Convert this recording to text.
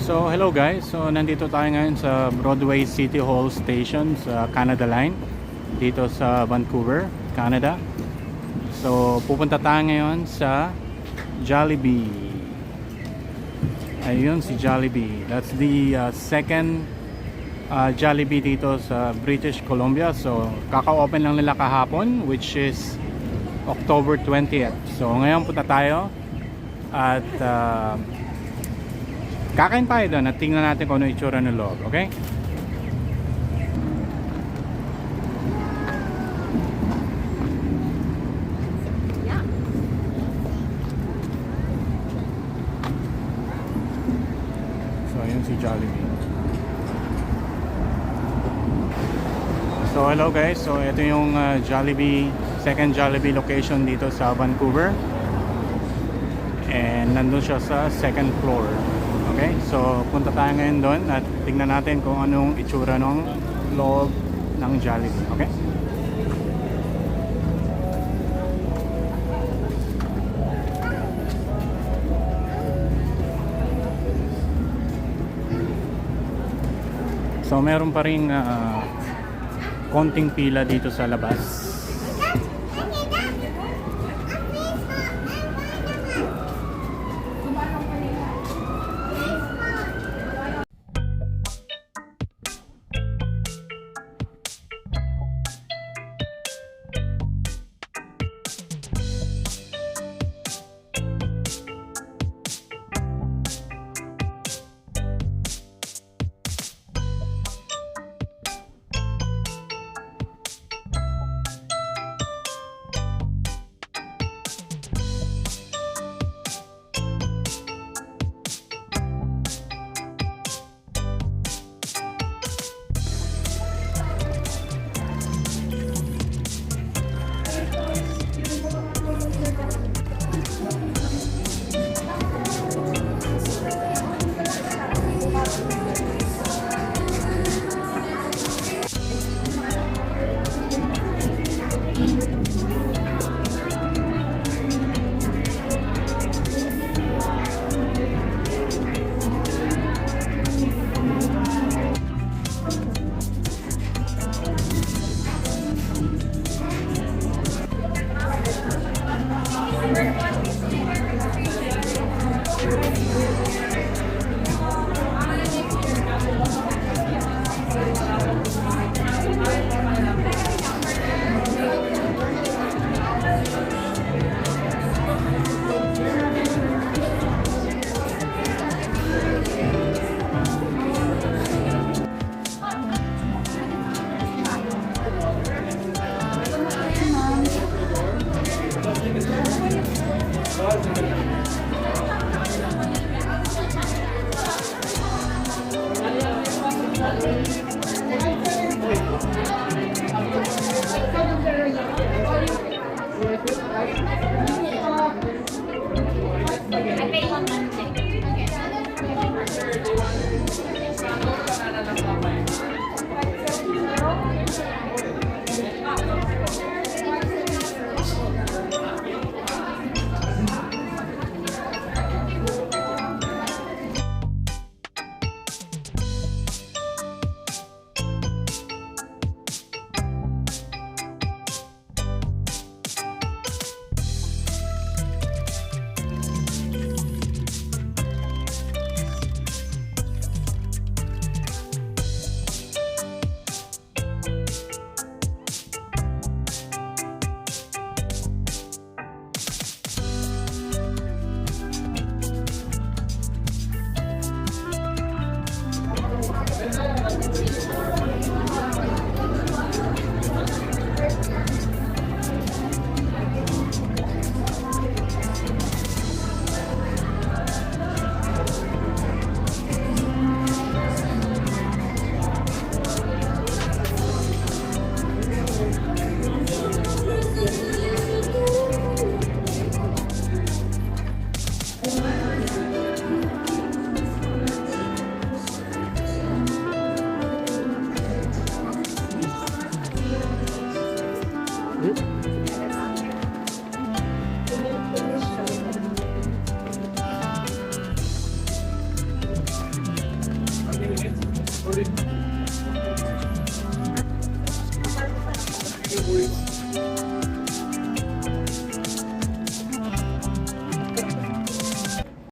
So hello guys, so nandito tayo ngayon sa Broadway City Hall Station sa Canada Line dito sa Vancouver, Canada. So pupunta tayo ngayon sa Jollibee. Ayun si Jollibee. That's the second Jollibee dito sa British Columbia. So kaka-open lang nila kahapon, which is October 20th. So ngayon punta tayo at kakain tayo doon at tingnan natin kung ano itsura ng loob, okay? So ayun si Jollibee. So hello guys, so ito yung Jollibee, second Jollibee location dito sa Vancouver. And nandun siya sa second floor. Okay, so punta tayo ngayon doon at tingnan natin kung anong itsura ng loob ng Jollibee. Okay? So meron pa ring konting pila dito sa labas.